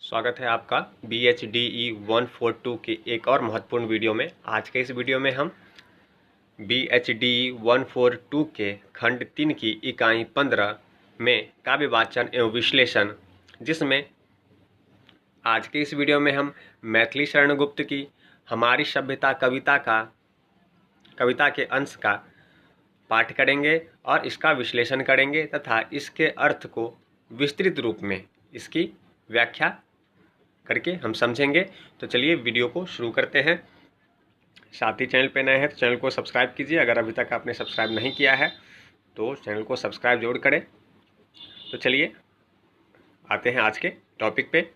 स्वागत है आपका BHDE 142 की एक और महत्वपूर्ण वीडियो में। आज के इस वीडियो में हम BHDE 142 के खंड 3 की इकाई 15 में काव्य वाचन एवं विश्लेषण, जिसमें आज के इस वीडियो में हम मैथिली शरण गुप्त की हमारी सभ्यता कविता के अंश का पाठ करेंगे और इसका विश्लेषण करेंगे तथा इसके अर्थ को विस्तृत रूप में इसकी व्याख्या करके हम समझेंगे। तो चलिए वीडियो को शुरू करते हैं। साथ ही चैनल पे नए हैं तो चैनल को सब्सक्राइब कीजिए। अगर अभी तक आपने सब्सक्राइब नहीं किया है तो चैनल को सब्सक्राइब जरूर करें। तो चलिए आते हैं आज के टॉपिक पे।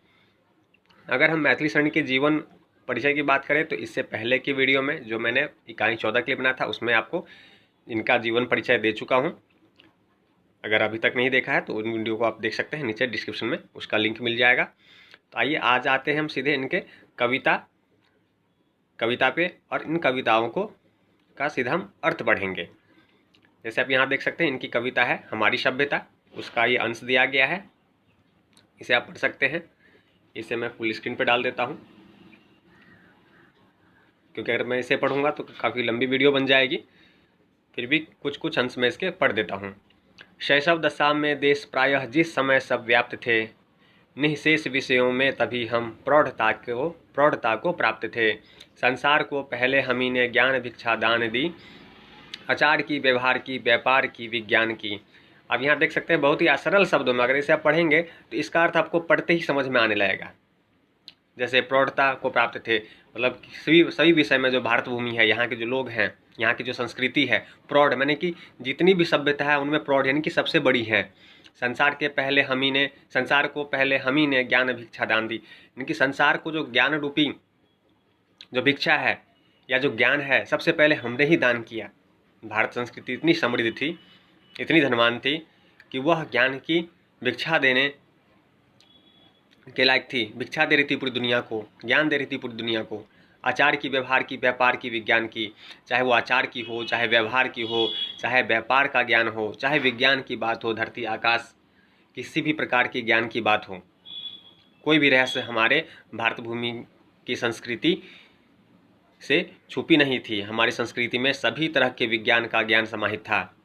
अगर हम मैथिली शरण के जीवन परिचय की बात करें तो इससे पहले की वीडियो में जो मैंने इकाई 14 के लिए बनाया था उसमें आपको इनका जीवन परिचय दे चुका हूँ। अगर अभी तक नहीं देखा है तो उन वीडियो को आप देख सकते हैं, नीचे डिस्क्रिप्शन में उसका लिंक मिल जाएगा। तो आइए आज आते हैं हम सीधे इनके कविता पे और इन कविताओं का सीधा हम अर्थ पढ़ेंगे। जैसे आप यहाँ देख सकते हैं इनकी कविता है हमारी सभ्यता, उसका ये अंश दिया गया है, इसे आप पढ़ सकते हैं। इसे मैं फुल स्क्रीन पे डाल देता हूँ क्योंकि अगर मैं इसे पढ़ूंगा तो काफ़ी लंबी वीडियो बन जाएगी। फिर भी कुछ कुछ अंश में इसके पढ़ देता हूँ। शैशव दशा में देश प्रायः जिस समय सब व्याप्त थे, निःशेष विषयों में तभी हम प्रौढ़ता को प्राप्त थे। संसार को पहले हमी ने ज्ञान भिक्षा दान दी, आचार की, व्यवहार की, व्यापार की, विज्ञान की। अब यहाँ देख सकते हैं बहुत ही सरल शब्दों में अगर इसे आप पढ़ेंगे तो इसका अर्थ आपको पढ़ते ही समझ में आने लगेगा। जैसे प्रौढ़ता को प्राप्त थे, मतलब सभी विषय में जो भारत भूमि है, यहाँ के जो लोग हैं, यहाँ की जो संस्कृति है, प्रौढ़ माने कि जितनी भी सभ्यता है उनमें प्रौढ़ यानी कि सबसे बड़ी है। संसार को पहले हमी ने ज्ञान भिक्षा दान दी, यानी कि संसार को जो ज्ञान रूपी जो भिक्षा है या जो ज्ञान है सबसे पहले हमने ही दान किया। भारत संस्कृति इतनी समृद्ध थी, इतनी धनवान थी कि वह ज्ञान की भिक्षा देने के लायक थी। भिक्षा दे रही थी पूरी दुनिया को, ज्ञान दे रही थी पूरी दुनिया को। आचार की, व्यवहार की, व्यापार की, विज्ञान की, चाहे वो आचार की हो, चाहे व्यवहार की हो, चाहे व्यापार का ज्ञान हो, चाहे विज्ञान की बात हो, धरती आकाश किसी भी प्रकार की ज्ञान की बात हो, कोई भी रहस्य हमारे भारत भूमि की संस्कृति से छुपी नहीं थी। हमारी संस्कृति में सभी तरह के विज्ञान का ज्ञान समाहित था।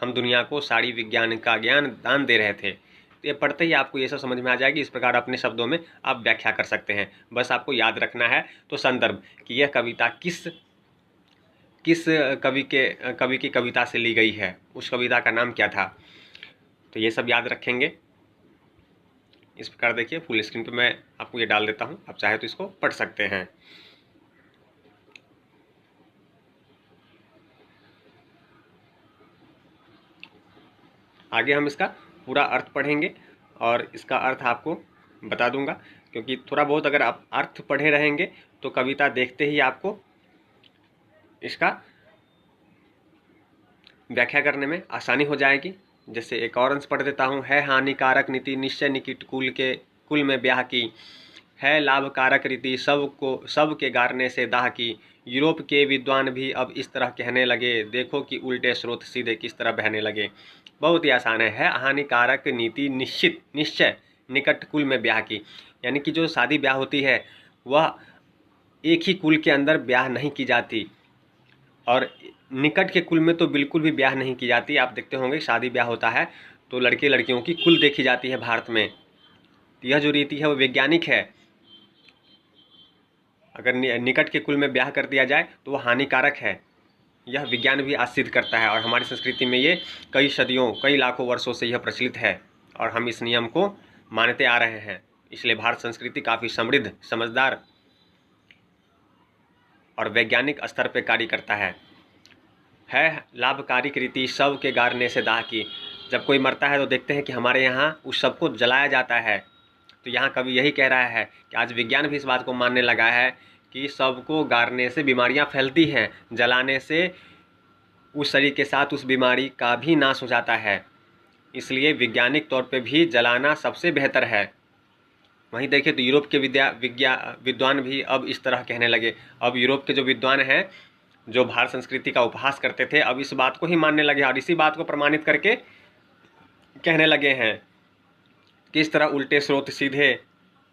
हम दुनिया को सारी विज्ञान का ज्ञान दान दे रहे थे। तो ये पढ़ते ही आपको ये सब समझ में आ जाएगी। इस प्रकार अपने शब्दों में आप व्याख्या कर सकते हैं। बस आपको याद रखना है तो संदर्भ कि यह कविता किस कवि की कविता से ली गई है, उस कविता का नाम क्या था, तो ये सब याद रखेंगे। इस प्रकार देखिए फुल स्क्रीन पे मैं आपको ये डाल देता हूँ, आप चाहे तो इसको पढ़ सकते हैं। आगे हम इसका पूरा अर्थ पढ़ेंगे और इसका अर्थ आपको बता दूंगा, क्योंकि थोड़ा बहुत अगर आप अर्थ पढ़े रहेंगे तो कविता देखते ही आपको इसका व्याख्या करने में आसानी हो जाएगी। जैसे एक और अंश पढ़ देता हूँ। है हानिकारक नीति निश्चय निकिट कुल में ब्याह की, है लाभकारक रीति सब के गारने से दाह की। यूरोप के विद्वान भी अब इस तरह कहने लगे, देखो कि उल्टे स्रोत सीधे किस तरह बहने लगे। बहुत ही आसान है हानिकारक नीति निश्चय निकट कुल में ब्याह की, यानी कि जो शादी ब्याह होती है वह एक ही कुल के अंदर ब्याह नहीं की जाती, और निकट के कुल में तो बिल्कुल भी ब्याह नहीं की जाती। आप देखते होंगे शादी ब्याह होता है तो लड़के लड़कियों की कुल देखी जाती है भारत में। यह जो रीति है वो वैज्ञानिक है। अगर निकट के कुल में ब्याह कर दिया जाए तो वह हानिकारक है, यह विज्ञान भी आज सिद्ध करता है। और हमारी संस्कृति में ये कई सदियों, कई लाखों वर्षों से यह प्रचलित है और हम इस नियम को मानते आ रहे हैं। इसलिए भारत संस्कृति काफ़ी समृद्ध, समझदार और वैज्ञानिक स्तर पर कार्य करता है लाभकारी रीति शव के गारने से दाह की। जब कोई मरता है तो देखते हैं कि हमारे यहाँ उस शव को जलाया जाता है। तो यहाँ कवि यही कह रहा है कि आज विज्ञान भी इस बात को मानने लगा है कि शव को गारने से बीमारियाँ फैलती हैं, जलाने से उस शरीर के साथ उस बीमारी का भी नाश हो जाता है। इसलिए वैज्ञानिक तौर पे भी जलाना सबसे बेहतर है। वहीं देखें तो यूरोप के विद्वान भी अब इस तरह कहने लगे। अब यूरोप के जो विद्वान हैं जो भारत संस्कृति का उपहास करते थे, अब इस बात को ही मानने लगे और इसी बात को प्रमाणित करके कहने लगे हैं किस तरह उल्टे स्रोत सीधे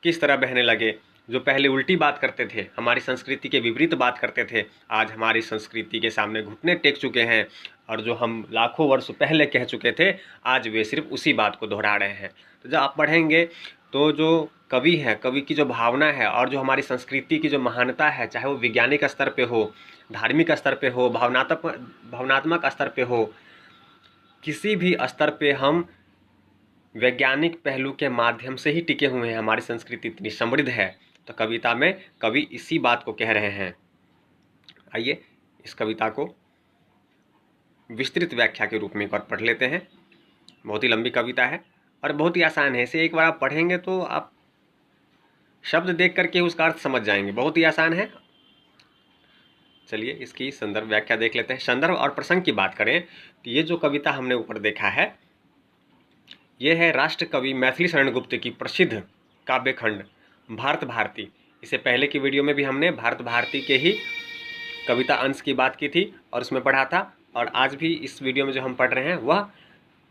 किस तरह बहने लगे। जो पहले उल्टी बात करते थे, हमारी संस्कृति के विपरीत बात करते थे, आज हमारी संस्कृति के सामने घुटने टेक चुके हैं, और जो हम लाखों वर्ष पहले कह चुके थे, आज वे सिर्फ उसी बात को दोहरा रहे हैं। तो जब आप पढ़ेंगे तो जो कवि है, कवि की जो भावना है और जो हमारी संस्कृति की जो महानता है, चाहे वो वैज्ञानिक स्तर पे हो, धार्मिक स्तर पे हो, भावनात्मक स्तर पे हो, किसी भी स्तर पे हम वैज्ञानिक पहलू के माध्यम से ही टिके हुए हैं। हमारी संस्कृति इतनी समृद्ध है। तो कविता में कवि इसी बात को कह रहे हैं। आइए इस कविता को विस्तृत व्याख्या के रूप में एक बार पढ़ लेते हैं। बहुत ही लंबी कविता है और बहुत ही आसान है। इसे एक बार आप पढ़ेंगे तो आप शब्द देख करके उसका अर्थ समझ जाएंगे। बहुत ही आसान है। चलिए इसकी संदर्भ व्याख्या देख लेते हैं। संदर्भ और प्रसंग की बात करें तो ये जो कविता हमने ऊपर देखा है, ये है राष्ट्र कवि मैथिली शरण गुप्त की प्रसिद्ध काव्य खंड भारत भारती। इससे पहले की वीडियो में भी हमने भारत भारती के ही कविता अंश की बात की थी और उसमें पढ़ा था, और आज भी इस वीडियो में जो हम पढ़ रहे हैं वह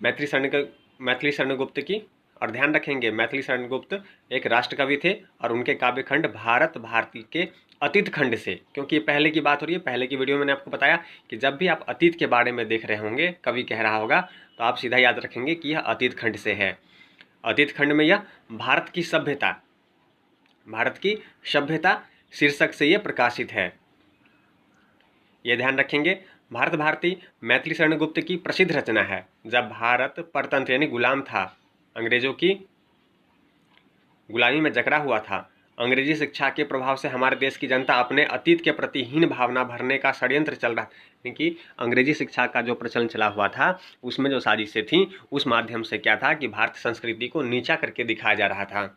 मैथिली शरण गुप्त की। और ध्यान रखेंगे, मैथिली शरण गुप्त एक राष्ट्र कवि थे और उनके काव्य खंड भारत भारती के अतीत खंड से, क्योंकि ये पहले की बात हो रही है। पहले की वीडियो में मैंने आपको बताया कि जब भी आप अतीत के बारे में देख रहे होंगे, कवि कह रहा होगा, तो आप सीधा याद रखेंगे कि यह अतीत खंड से है। अतीत खंड में यह भारत की सभ्यता शीर्षक से यह प्रकाशित है। यह ध्यान रखेंगे, भारत भारती मैथिली शरण गुप्त की प्रसिद्ध रचना है। जब भारत परतंत्र यानी गुलाम था, अंग्रेजों की गुलामी में जकड़ा हुआ था, अंग्रेजी शिक्षा के प्रभाव से हमारे देश की जनता अपने अतीत के प्रति हीन भावना भरने का षड्यंत्र चल रहा, यानी कि अंग्रेजी शिक्षा का जो प्रचलन चला हुआ था, उसमें जो साजिशें थीं, उस माध्यम से क्या था कि भारतीय संस्कृति को नीचा करके दिखाया जा रहा था।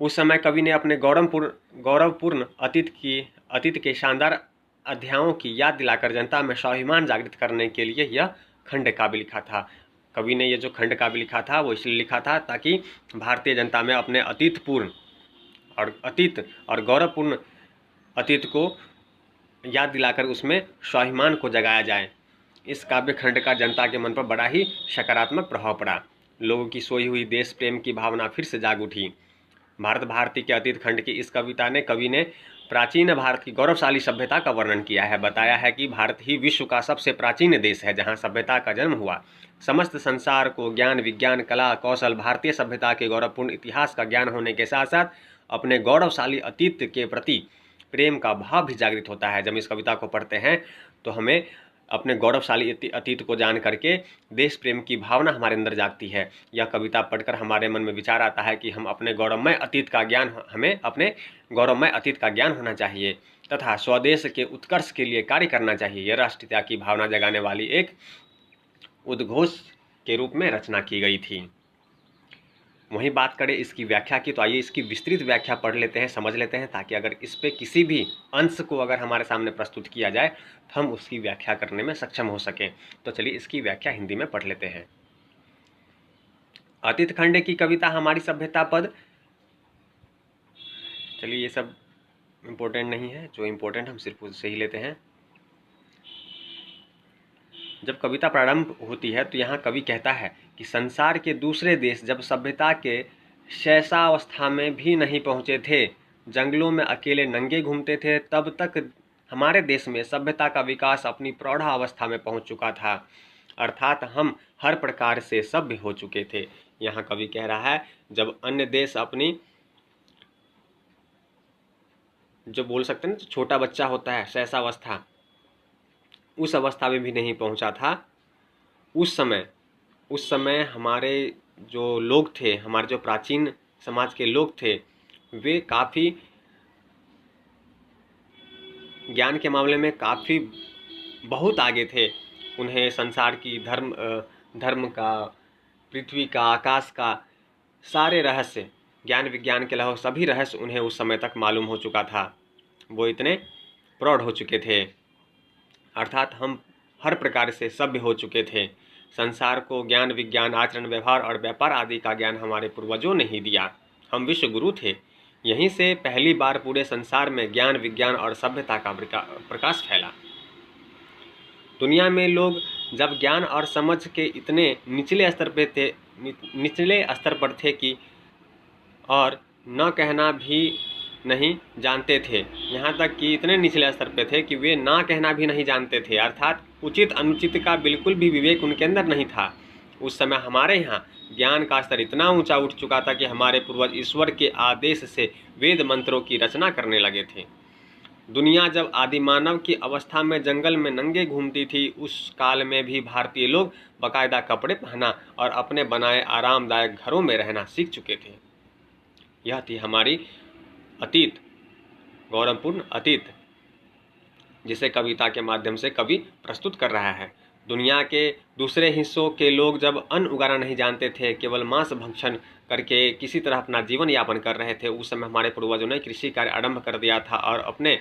उस समय कवि ने अपने गौरवपूर्ण अतीत के शानदार अध्यायों की याद दिलाकर जनता में स्वाभिमान जागृत करने के लिए यह खंड काव्य लिखा था। कवि ने यह जो खंड काव्य लिखा था वो इसलिए लिखा था ताकि भारतीय जनता में अपने अतीत और गौरवपूर्ण अतीत को याद दिलाकर उसमें स्वाभिमान को जगाया जाए। इस काव्य खंड का जनता के मन पर बड़ा ही सकारात्मक प्रभाव पड़ा। लोगों की सोई हुई देश प्रेम की भावना फिर से जाग उठी। भारत भारती के अतीत खंड की इस कविता ने कवि ने प्राचीन भारत की गौरवशाली सभ्यता का वर्णन किया है। बताया है कि भारत ही विश्व का सबसे प्राचीन देश है जहां सभ्यता का जन्म हुआ। समस्त संसार को ज्ञान विज्ञान कला कौशल भारतीय सभ्यता के गौरवपूर्ण इतिहास का ज्ञान होने के साथ साथ अपने गौरवशाली अतीत के प्रति प्रेम का भाव भी जागृत होता है। जब इस कविता को पढ़ते हैं तो हमें अपने गौरवशाली अतीत को जान करके देश प्रेम की भावना हमारे अंदर जागती है। यह कविता पढ़कर हमारे मन में विचार आता है कि हमें अपने गौरवमय अतीत का ज्ञान होना चाहिए तथा स्वदेश के उत्कर्ष के लिए कार्य करना चाहिए। यह राष्ट्रीयता की भावना जगाने वाली एक उद्घोष के रूप में रचना की गई थी। वहीं बात करें इसकी व्याख्या की, तो आइए इसकी विस्तृत व्याख्या पढ़ लेते हैं, समझ लेते हैं, ताकि अगर इस पे किसी भी अंश को अगर हमारे सामने प्रस्तुत किया जाए तो हम उसकी व्याख्या करने में सक्षम हो सकें। तो चलिए इसकी व्याख्या हिंदी में पढ़ लेते हैं। अतीत खंड की कविता हमारी सभ्यता पद, चलिए ये सब इम्पोर्टेंट नहीं है, जो इम्पोर्टेंट हम सिर्फ उससे ही लेते हैं। जब कविता प्रारंभ होती है तो यहाँ कवि कहता है कि संसार के दूसरे देश जब सभ्यता के शैशवावस्था में भी नहीं पहुँचे थे, जंगलों में अकेले नंगे घूमते थे, तब तक हमारे देश में सभ्यता का विकास अपनी प्रौढ़ावस्था में पहुँच चुका था, अर्थात हम हर प्रकार से सभ्य हो चुके थे। यहाँ कवि कह रहा है जब अन्य देश अपनी, जो बोल सकते हैं ना, छोटा बच्चा होता है शैशवावस्था, उस अवस्था में भी नहीं पहुंचा था। उस समय हमारे जो लोग थे, हमारे जो प्राचीन समाज के लोग थे, वे काफ़ी ज्ञान के मामले में काफ़ी बहुत आगे थे। उन्हें संसार की धर्म का, पृथ्वी का, आकाश का सारे रहस्य, ज्ञान विज्ञान के अलावा सभी रहस्य उन्हें उस समय तक मालूम हो चुका था। वो इतने प्रौढ़ हो चुके थे, अर्थात हम हर प्रकार से सभ्य हो चुके थे। संसार को ज्ञान विज्ञान आचरण व्यवहार और व्यापार आदि का ज्ञान हमारे पूर्वजों ने ही दिया। हम विश्व गुरु थे। यहीं से पहली बार पूरे संसार में ज्ञान विज्ञान और सभ्यता का प्रकाश फैला। दुनिया में लोग जब ज्ञान और समझ के इतने निचले स्तर पे थे, निचले स्तर पर थे कि और न कहना भी नहीं जानते थे। यहाँ तक कि इतने निचले स्तर पे थे कि वे ना कहना भी नहीं जानते थे, अर्थात उचित अनुचित का बिल्कुल भी विवेक उनके अंदर नहीं था। उस समय हमारे यहाँ ज्ञान का स्तर इतना ऊंचा उठ चुका था कि हमारे पूर्वज ईश्वर के आदेश से वेद मंत्रों की रचना करने लगे थे। दुनिया जब आदिमानव की अवस्था में जंगल में नंगे घूमती थी, उस काल में भी भारतीय लोग बाकायदा कपड़े पहना और अपने बनाए आरामदायक घरों में रहना सीख चुके थे। यह थी हमारी अतीत, गौरवपूर्ण अतीत, जिसे कविता के माध्यम से कवि प्रस्तुत कर रहा है। दुनिया के दूसरे हिस्सों के लोग जब अन्न उगाना नहीं जानते थे, केवल मांस भक्षण करके किसी तरह अपना जीवन यापन कर रहे थे, उस समय हमारे पूर्वजों ने कृषि कार्य आरंभ कर दिया था और अपने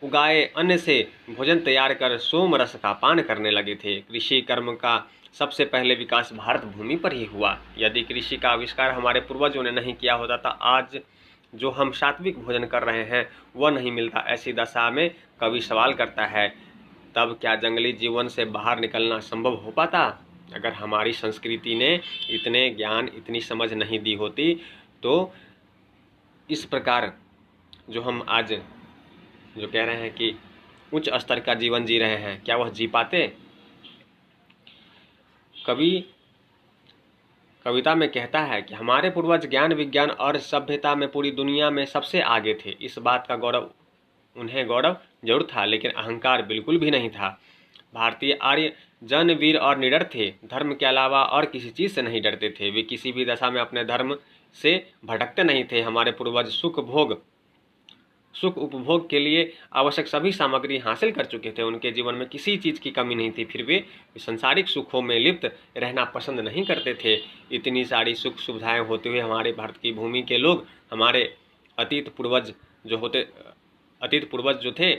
उगाए अन्न से भोजन तैयार कर सोम रस का पान करने लगे थे। कृषि कर्म का सबसे पहले विकास भारत भूमि पर ही हुआ। यदि कृषि का आविष्कार हमारे पूर्वजों ने नहीं किया होता तो आज जो हम सात्विक भोजन कर रहे हैं वह नहीं मिलता। ऐसी दशा में कवि सवाल करता है, तब क्या जंगली जीवन से बाहर निकलना संभव हो पाता? अगर हमारी संस्कृति ने इतने ज्ञान, इतनी समझ नहीं दी होती तो इस प्रकार जो हम आज जो कह रहे हैं कि उच्च स्तर का जीवन जी रहे हैं, क्या वह जी पाते? कवि कविता में कहता है कि हमारे पूर्वज ज्ञान, विज्ञान और सभ्यता में पूरी दुनिया में सबसे आगे थे। इस बात का उन्हें गौरव जरूर था, लेकिन अहंकार बिल्कुल भी नहीं था। भारतीय आर्य जन वीर और निडर थे, धर्म के अलावा और किसी चीज़ से नहीं डरते थे। वे किसी भी दशा में अपने धर्म से भटकते नहीं थे। हमारे पूर्वज सुख उपभोग के लिए आवश्यक सभी सामग्री हासिल कर चुके थे। उनके जीवन में किसी चीज़ की कमी नहीं थी, फिर वे संसारिक सुखों में लिप्त रहना पसंद नहीं करते थे। इतनी सारी सुख सुविधाएं होते हुए हमारे भारत की भूमि के लोग, हमारे अतीत पूर्वज जो थे,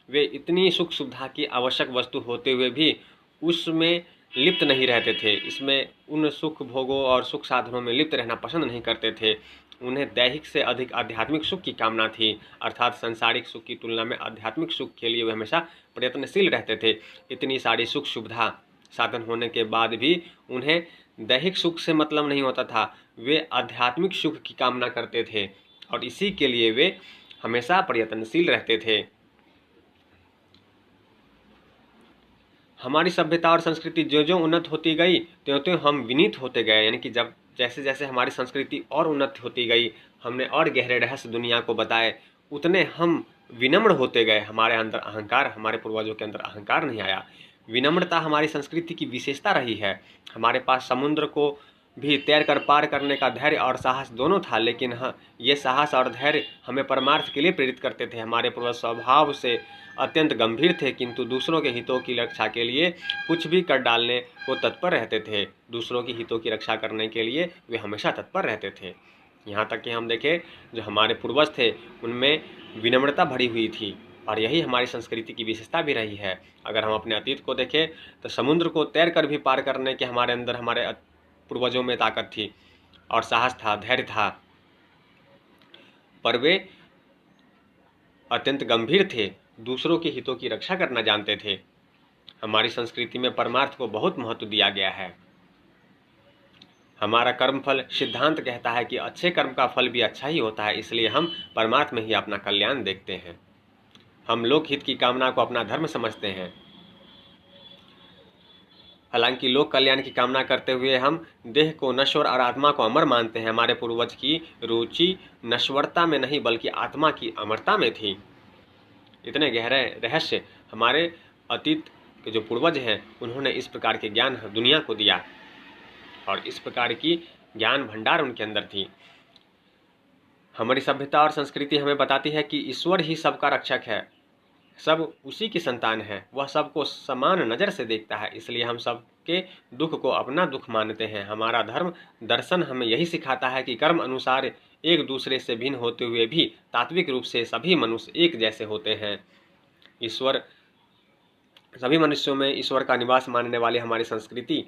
वे इतनी सुख सुविधा की आवश्यक वस्तु होते हुए भी उसमें लिप्त नहीं रहते थे। इसमें उन सुख भोगों और सुख साधनों में लिप्त रहना पसंद नहीं करते थे। उन्हें दैहिक से अधिक आध्यात्मिक सुख की कामना थी, अर्थात सांसारिक सुख की तुलना में आध्यात्मिक सुख के लिए वे हमेशा प्रयत्नशील रहते थे। इतनी सारी सुख सुविधा साधन होने के बाद भी उन्हें दैहिक सुख से मतलब नहीं होता था। वे आध्यात्मिक सुख की कामना करते थे और इसी के लिए वे हमेशा प्रयत्नशील रहते थे। हमारी सभ्यता और संस्कृति जो जो उन्नत होती गई त्यों त्यों हम विनीत होते गए, यानी कि जब जैसे जैसे हमारी संस्कृति और उन्नत होती गई, हमने और गहरे रहस्य दुनिया को बताए, उतने हम विनम्र होते गए। हमारे अंदर अहंकार, हमारे पूर्वजों के अंदर अहंकार नहीं आया। विनम्रता हमारी संस्कृति की विशेषता रही है। हमारे पास समुद्र को भी तैर कर पार करने का धैर्य और साहस दोनों था, लेकिन ये साहस और धैर्य हमें परमार्थ के लिए प्रेरित करते थे। हमारे पूर्वज स्वभाव से अत्यंत गंभीर थे, किंतु दूसरों के हितों की रक्षा के लिए कुछ भी कर डालने को तत्पर रहते थे। दूसरों के हितों की रक्षा करने के लिए वे हमेशा तत्पर रहते थे। यहाँ तक कि हम देखें, जो हमारे पूर्वज थे उनमें विनम्रता भरी हुई थी और यही हमारी संस्कृति की विशेषता भी रही है। अगर हम अपने अतीत को देखें तो समुद्र को तैर कर भी पार करने के हमारे अंदर, हमारे पूर्वजों में ताकत थी और साहस था, धैर्य था, पर वे अत्यंत गंभीर थे, दूसरों के हितों की रक्षा करना जानते थे। हमारी संस्कृति में परमार्थ को बहुत महत्व दिया गया है। हमारा कर्मफल सिद्धांत कहता है कि अच्छे कर्म का फल भी अच्छा ही होता है, इसलिए हम परमार्थ में ही अपना कल्याण देखते हैं। हम लोकहित की कामना को अपना धर्म समझते हैं। हालांकि लोक कल्याण की कामना करते हुए हम देह को नश्वर और आत्मा को अमर मानते हैं। हमारे पूर्वज की रुचि नश्वरता में नहीं बल्कि आत्मा की अमरता में थी। इतने गहरे रहस्य हमारे अतीत के जो पूर्वज हैं उन्होंने इस प्रकार के ज्ञान दुनिया को दिया और इस प्रकार की ज्ञान भंडार उनके अंदर थी। हमारी सभ्यता और संस्कृति हमें बताती है कि ईश्वर ही सबका रक्षक है, सब उसी की संतान है, वह सबको समान नज़र से देखता है, इसलिए हम सबके दुख को अपना दुख मानते हैं। हमारा धर्म दर्शन हमें यही सिखाता है कि कर्म अनुसार एक दूसरे से भिन्न होते हुए भी तात्विक रूप से सभी मनुष्य एक जैसे होते हैं। सभी मनुष्यों में ईश्वर का निवास मानने वाली हमारी संस्कृति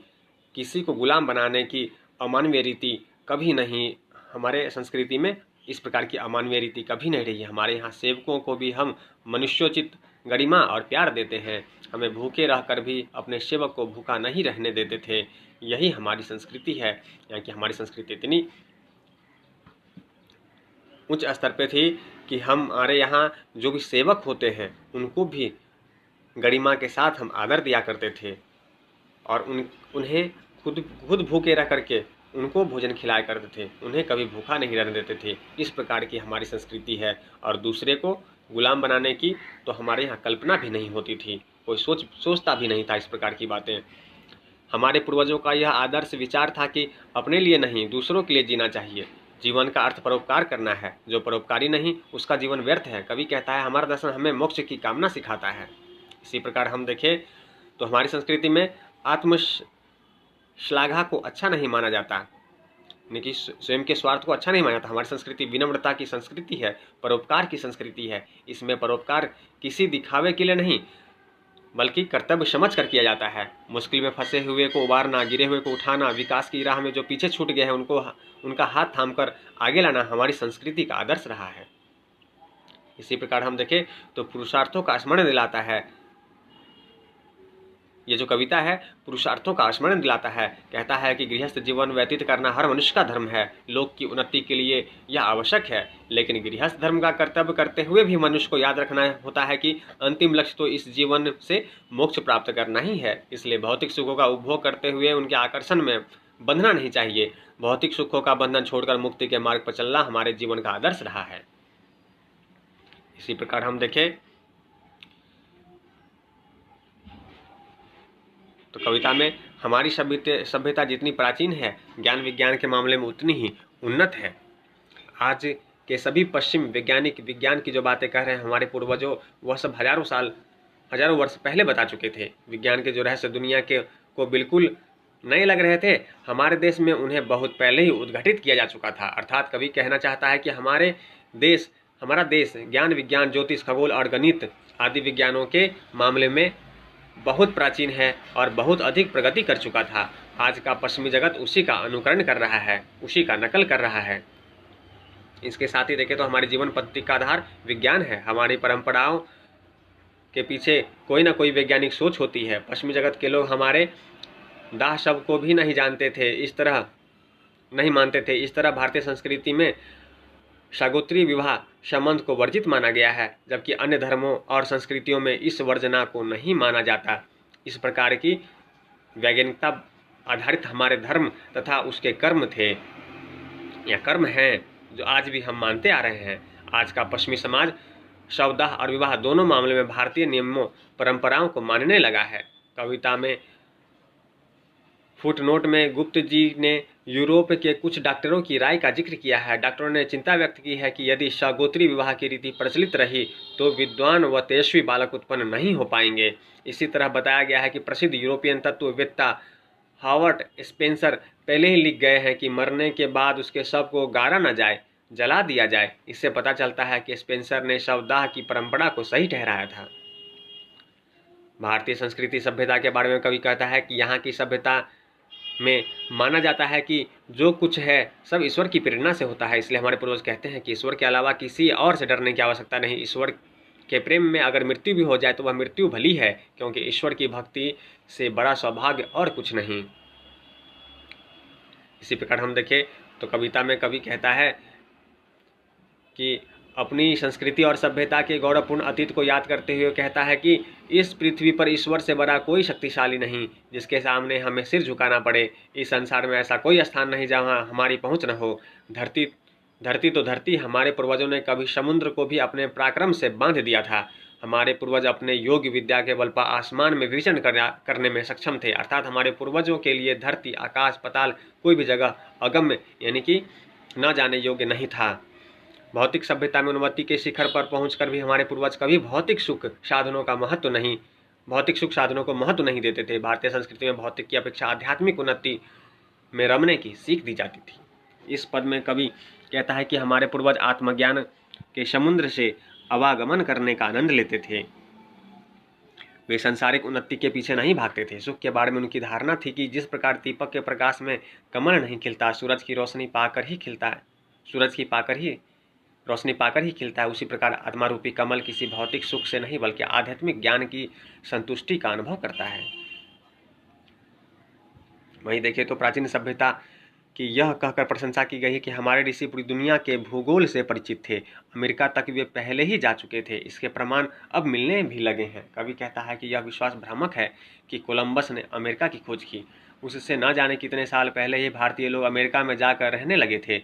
किसी को गुलाम बनाने की अमानवीय रीति कभी नहीं, हमारे संस्कृति में इस प्रकार की अमानवीय रीति कभी नहीं रही है। हमारे यहाँ सेवकों को भी हम मनुष्योचित गरिमा और प्यार देते हैं। हमें भूखे रहकर भी अपने सेवक को भूखा नहीं रहने देते थे। यही हमारी संस्कृति है। यहाँ की हमारी संस्कृति इतनी उच्च स्तर पे थी कि हमारे यहाँ जो भी सेवक होते हैं उनको भी गरिमा के साथ हम आदर दिया करते थे और उन्हें खुद भूखे रह करके उनको भोजन खिलाया करते थे, उन्हें कभी भूखा नहीं रहने देते थे। इस प्रकार की हमारी संस्कृति है। और दूसरे को गुलाम बनाने की तो हमारे यहाँ कल्पना भी नहीं होती थी, कोई सोचता भी नहीं था इस प्रकार की बातें। हमारे पूर्वजों का यह आदर्श विचार था कि अपने लिए नहीं दूसरों के लिए जीना चाहिए। जीवन का अर्थ परोपकार करना है, जो परोपकारी नहीं उसका जीवन व्यर्थ है। कवि कहता है हमारा दर्शन हमें मोक्ष की कामना सिखाता है। इसी प्रकार हम देखें तो हमारी संस्कृति में आत्म श्लाघा को अच्छा नहीं माना जाता, यानी कि स्वयं के स्वार्थ को अच्छा नहीं माना जाता। हमारी संस्कृति विनम्रता की संस्कृति है, परोपकार की संस्कृति है। इसमें परोपकार किसी दिखावे के लिए नहीं बल्कि कर्तव्य समझ कर किया जाता है। मुश्किल में फंसे हुए को उबारना, गिरे हुए को उठाना, विकास की राह में जो पीछे छूट गए हैं उनका हाथ थामकर आगे लाना हमारी संस्कृति का आदर्श रहा है। इसी प्रकार हम देखें तो पुरुषार्थों का स्मरण दिलाता है। ये जो कविता है पुरुषार्थों का स्मरण दिलाता है। कहता है कि गृहस्थ जीवन व्यतीत करना हर मनुष्य का धर्म है। लोक की उन्नति के लिए यह आवश्यक है, लेकिन गृहस्थ धर्म का कर्तव्य करते हुए भी मनुष्य को याद रखना होता है कि अंतिम लक्ष्य तो इस जीवन से मोक्ष प्राप्त करना ही है। इसलिए भौतिक सुखों का उपभोग करते हुए उनके आकर्षण में बंधना नहीं चाहिए। भौतिक सुखों का बंधन छोड़कर मुक्ति के मार्ग पर चलना हमारे जीवन का आदर्श रहा है। इसी प्रकार हम देखें तो कविता में हमारी सभ्यता जितनी प्राचीन है ज्ञान विज्ञान के मामले में उतनी ही उन्नत है। आज के सभी पश्चिम वैज्ञानिक विज्ञान की जो बातें कह रहे हैं हमारे पूर्वजों वह सब हजारों वर्ष पहले बता चुके थे। विज्ञान के जो रहस्य दुनिया के को बिल्कुल नए लग रहे थे, हमारे देश में उन्हें बहुत पहले ही उद्घाटित किया जा चुका था। अर्थात कवि कहना चाहता है कि हमारा देश ज्ञान विज्ञान ज्योतिष खगोल और गणित आदि विज्ञानों के मामले में बहुत प्राचीन है और बहुत अधिक प्रगति कर चुका था। आज का पश्चिमी जगत उसी का अनुकरण कर रहा है, उसी का नकल कर रहा है। इसके साथ ही देखें तो हमारी जीवन पद्धति का आधार विज्ञान है। हमारी परंपराओं के पीछे कोई ना कोई वैज्ञानिक सोच होती है। पश्चिमी जगत के लोग हमारे दाह शब्द को भी नहीं जानते थे, इस तरह नहीं मानते थे। इस तरह भारतीय संस्कृति में सागोत्री विवाह संबंध को वर्जित माना गया है, जबकि अन्य धर्मों और संस्कृतियों में इस वर्जना को नहीं माना जाता। इस प्रकार की वैज्ञानिकता आधारित हमारे धर्म तथा उसके कर्म थे या कर्म हैं जो आज भी हम मानते आ रहे हैं। आज का पश्चिमी समाज शवदाह और विवाह दोनों मामले में भारतीय नियमों परंपराओं को मानने लगा है। कविता में फुटनोट में गुप्त जी ने यूरोप के कुछ डॉक्टरों की राय का जिक्र किया है। डॉक्टरों ने चिंता व्यक्त की है कि यदि सगोत्री विवाह की रीति प्रचलित रही तो विद्वान व तेजस्वी बालक उत्पन्न नहीं हो पाएंगे। इसी तरह बताया गया है कि प्रसिद्ध यूरोपियन तत्ववेत्ता हावर्ड स्पेंसर पहले ही लिख गए हैं कि मरने के बाद उसके शव को गाड़ा न जाए, जला दिया जाए। इससे पता चलता है कि स्पेंसर ने शवदाह की परंपरा को सही ठहराया था। भारतीय संस्कृति सभ्यता के बारे में कवि कहता है कि यहाँ की सभ्यता में माना जाता है कि जो कुछ है सब ईश्वर की प्रेरणा से होता है। इसलिए हमारे पूर्वज कहते हैं कि ईश्वर के अलावा किसी और से डरने की आवश्यकता नहीं। ईश्वर के प्रेम में अगर मृत्यु भी हो जाए तो वह मृत्यु भली है, क्योंकि ईश्वर की भक्ति से बड़ा सौभाग्य और कुछ नहीं। इसी प्रकार हम देखें तो कविता में कवि कहता है कि अपनी संस्कृति और सभ्यता के गौरवपूर्ण अतीत को याद करते हुए कहता है कि इस पृथ्वी पर ईश्वर से बड़ा कोई शक्तिशाली नहीं जिसके सामने हमें सिर झुकाना पड़े। इस संसार में ऐसा कोई स्थान नहीं जहां हमारी पहुंच न हो। धरती तो धरती। हमारे पूर्वजों ने कभी समुद्र को भी अपने पराक्रम से बांध दिया था। हमारे पूर्वज अपने योग विद्या के बल पर आसमान में विचरण करने में सक्षम थे। अर्थात हमारे पूर्वजों के लिए धरती आकाश पाताल कोई भी जगह अगम्य यानी कि न जाने योग्य नहीं था। भौतिक सभ्यता में उन्नति के शिखर पर पहुंचकर भी हमारे पूर्वज कभी भौतिक सुख साधनों को महत्व नहीं देते थे। भारतीय संस्कृति में भौतिक की अपेक्षा आध्यात्मिक उन्नति में रमने की सीख दी जाती थी। इस पद में कवि कहता है कि हमारे पूर्वज आत्मज्ञान के समुद्र से आवागमन करने का आनंद लेते थे। वे सांसारिक उन्नति के पीछे नहीं भागते थे। सुख के बारे में उनकी धारणा थी कि जिस प्रकार दीपक के प्रकाश में कमल नहीं खिलता, सूरज की रोशनी पाकर ही खिलता है, उसी प्रकार आत्मा रूपी कमल किसी भौतिक सुख से नहीं बल्कि आध्यात्मिक ज्ञान की संतुष्टि का अनुभव करता है। वहीं देखिए तो प्राचीन सभ्यता की यह कहकर प्रशंसा की गई है कि हमारे ऋषि पूरी दुनिया के भूगोल से परिचित थे, अमेरिका तक वे पहले ही जा चुके थे, इसके प्रमाण अब मिलने भी लगे हैं। कवि कहता है कि यह विश्वास भ्रामक है कि कोलंबस ने अमेरिका की खोज की, उससे न जाने कितने साल पहले ही भारतीय लोग अमेरिका में जाकर रहने लगे थे।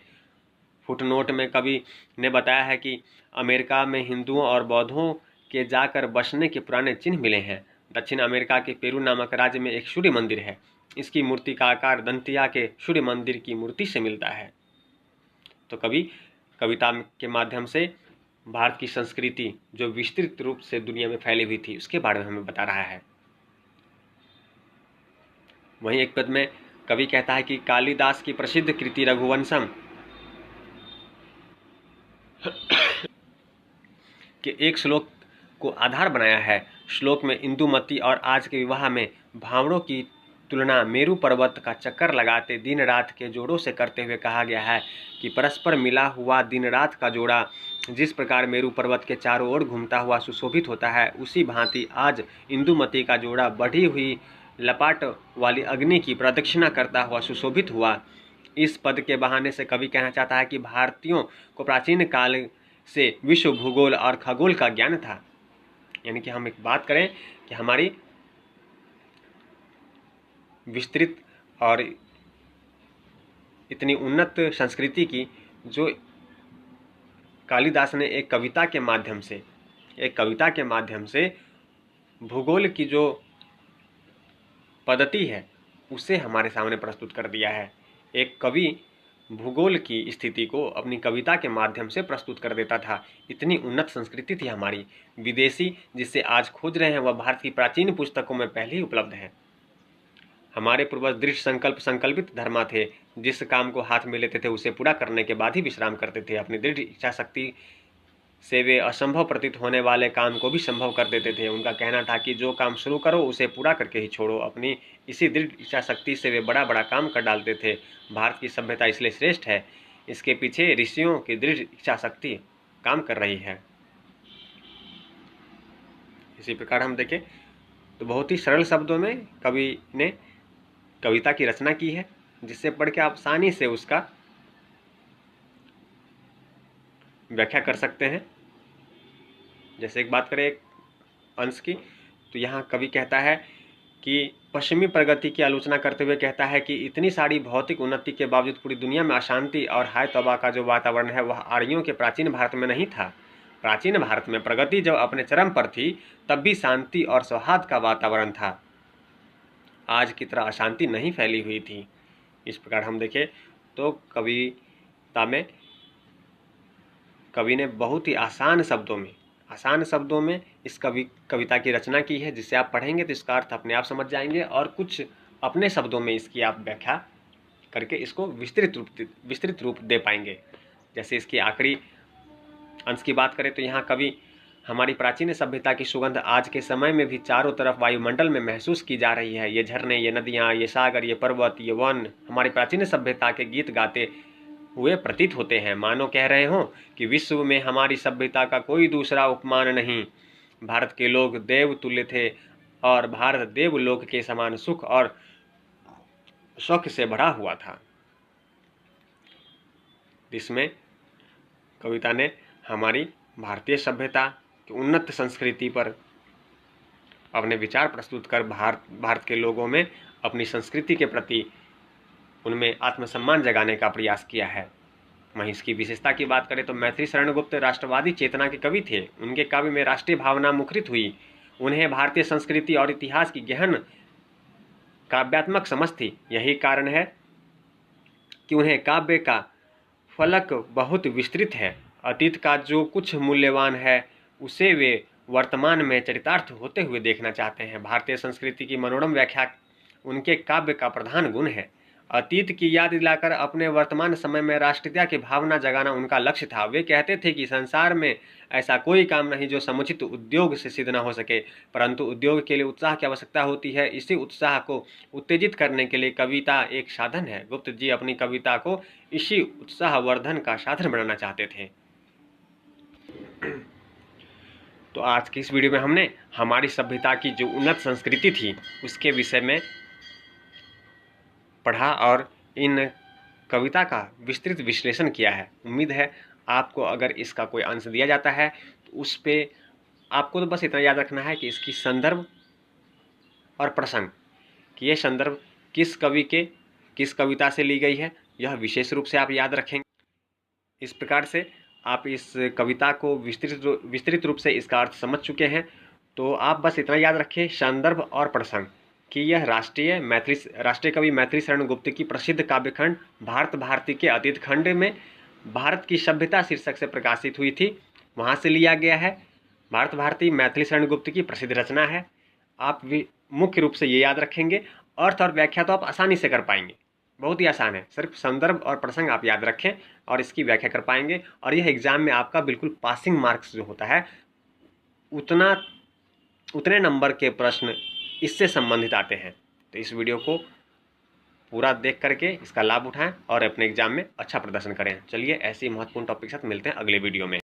फुटनोट में कवि ने बताया है कि अमेरिका में हिंदुओं और बौद्धों के जाकर बसने के पुराने चिन्ह मिले हैं। दक्षिण अमेरिका के पेरू नामक राज्य में एक सूर्य मंदिर है, इसकी मूर्ति का आकार दंतिया के सूर्य मंदिर की मूर्ति से मिलता है। तो कवि कविता के माध्यम से भारत की संस्कृति जो विस्तृत रूप से दुनिया में फैली हुई थी उसके बारे में हमें बता रहा है। वहीं एक पद में कवि कहता है कि कालिदास की प्रसिद्ध कृति रघुवंशम के एक श्लोक को आधार बनाया है। श्लोक में इंदुमती और आज के विवाह में भावड़ों की तुलना मेरू पर्वत का चक्कर लगाते दिन रात के जोड़ों से करते हुए कहा गया है कि परस्पर मिला हुआ दिन रात का जोड़ा जिस प्रकार मेरू पर्वत के चारों ओर घूमता हुआ सुशोभित होता है, उसी भांति आज इंदुमती का जोड़ा बढ़ी हुई लपाट वाली अग्नि की प्रदक्षिणा करता हुआ सुशोभित हुआ। इस पद के बहाने से कवि कहना चाहता है कि भारतीयों को प्राचीन काल से विश्व भूगोल और खगोल का ज्ञान था। यानी कि हम एक बात करें कि हमारी विस्तृत और इतनी उन्नत संस्कृति की जो कालिदास ने एक कविता के माध्यम से भूगोल की जो पद्धति है उसे हमारे सामने प्रस्तुत कर दिया है। एक कवि भूगोल की स्थिति को अपनी कविता के माध्यम से प्रस्तुत कर देता था। इतनी उन्नत संस्कृति थी हमारी। विदेशी जिसे आज खोज रहे हैं वह भारत की प्राचीन पुस्तकों में पहले ही उपलब्ध है। हमारे पूर्वज दृढ़ संकल्पित धर्मा थे, जिस काम को हाथ में लेते थे उसे पूरा करने के बाद ही विश्राम करते थे। अपनी दृढ़ इच्छा शक्ति से वे असंभव प्रतीत होने वाले काम को भी संभव कर देते थे। उनका कहना था कि जो काम शुरू करो उसे पूरा करके ही छोड़ो। अपनी इसी दृढ़ इच्छा शक्ति से वे बड़ा बड़ा काम कर डालते थे। भारत की सभ्यता इसलिए श्रेष्ठ है, इसके पीछे ऋषियों की दृढ़ इच्छा शक्ति काम कर रही है। इसी प्रकार हम देखें तो बहुत ही सरल शब्दों में कवि ने कविता की रचना की है, जिससे पढ़ के आप आसानी से उसका व्याख्या कर सकते हैं। जैसे एक बात करें एक अंश की, तो यहाँ कवि कहता है कि पश्चिमी प्रगति की आलोचना करते हुए कहता है कि इतनी सारी भौतिक उन्नति के बावजूद पूरी दुनिया में अशांति और हाय तौबा का जो वातावरण है वह आर्यों के प्राचीन भारत में नहीं था। प्राचीन भारत में प्रगति जब अपने चरम पर थी तब भी शांति और सौहार्द का वातावरण था, आज की तरह अशांति नहीं फैली हुई थी। इस प्रकार हम देखें तो कविता में कवि ने बहुत ही आसान शब्दों में इस कविता की रचना की है, जिसे आप पढ़ेंगे तो इसका अर्थ अपने आप समझ जाएंगे और कुछ अपने शब्दों में इसकी आप व्याख्या करके इसको विस्तृत रूप दे पाएंगे। जैसे इसकी आखिरी अंश की बात करें तो यहाँ कवि हमारी प्राचीन सभ्यता की सुगंध आज के समय में भी चारों तरफ वायुमंडल में महसूस की जा रही है। ये झरने, ये नदियाँ, ये सागर, ये पर्वत, ये वन हमारी प्राचीन सभ्यता के गीत गाते हुए प्रतीत होते हैं, मानो कह रहे हों कि विश्व में हमारी सभ्यता का कोई दूसरा उपमान नहीं। भारत के लोग देव तुल्य थे और भारत देवलोक के समान सुख और शौक से भरा हुआ था। इसमें कविता ने हमारी भारतीय सभ्यता की उन्नत संस्कृति पर अपने विचार प्रस्तुत कर भारत के लोगों में अपनी संस्कृति के प्रति उनमें आत्मसम्मान जगाने का प्रयास किया है। वहीं इसकी विशेषता की बात करें तो मैथिली शरण गुप्त राष्ट्रवादी चेतना के कवि थे। उनके काव्य में राष्ट्रीय भावना मुखरित हुई। उन्हें भारतीय संस्कृति और इतिहास की गहन काव्यात्मक समझ थी। यही कारण है कि उन्हें काव्य का फलक बहुत विस्तृत है। अतीत का जो कुछ मूल्यवान है उसे वे वर्तमान में चरितार्थ होते हुए देखना चाहते हैं। भारतीय संस्कृति की मनोरम व्याख्या उनके काव्य का प्रधान गुण है। अतीत की याद दिलाकर अपने वर्तमान समय में राष्ट्रीयता की भावना जगाना उनका लक्ष्य था। वे कहते थे कि संसार में ऐसा कोई काम नहीं जो समुचित उद्योग से सिद्ध न हो सके, परंतु उद्योग के लिए उत्साह की आवश्यकता होती है। इसी उत्साह को उत्तेजित करने के लिए कविता एक साधन है। गुप्त जी अपनी कविता को इसी उत्साहवर्धन का साधन बनाना चाहते थे। तो आज की इस वीडियो में हमने हमारी सभ्यता की जो उन्नत संस्कृति थी उसके विषय में पढ़ा और इन कविता का विस्तृत विश्लेषण किया है। उम्मीद है आपको अगर इसका कोई अंश दिया जाता है तो उस पर आपको तो बस इतना याद रखना है कि इसकी संदर्भ और प्रसंग, कि ये संदर्भ किस कवि के किस कविता से ली गई है, यह विशेष रूप से आप याद रखेंगे। इस प्रकार से आप इस कविता को विस्तृत रूप से इसका अर्थ समझ चुके हैं। तो आप बस इतना याद रखें, संदर्भ और प्रसंग, कि यह राष्ट्रीय कवि मैथिली शरण गुप्त की प्रसिद्ध काव्यखंड भारत भारती के अतीत खंड में भारत की सभ्यता शीर्षक से प्रकाशित हुई थी, वहाँ से लिया गया है। भारत भारती मैथिली शरण गुप्त की प्रसिद्ध रचना है। आप मुख्य रूप से ये याद रखेंगे, अर्थ और व्याख्या तो आप आसानी से कर पाएंगे, बहुत ही आसान है। सिर्फ संदर्भ और प्रसंग आप याद रखें और इसकी व्याख्या कर पाएंगे, और यह एग्जाम में आपका बिल्कुल पासिंग मार्क्स जो होता है उतने नंबर के प्रश्न इससे संबंधित आते हैं। तो इस वीडियो को पूरा देख करके इसका लाभ उठाएं और अपने एग्जाम में अच्छा प्रदर्शन करें। चलिए ऐसे ही महत्वपूर्ण टॉपिक के साथ मिलते हैं अगले वीडियो में।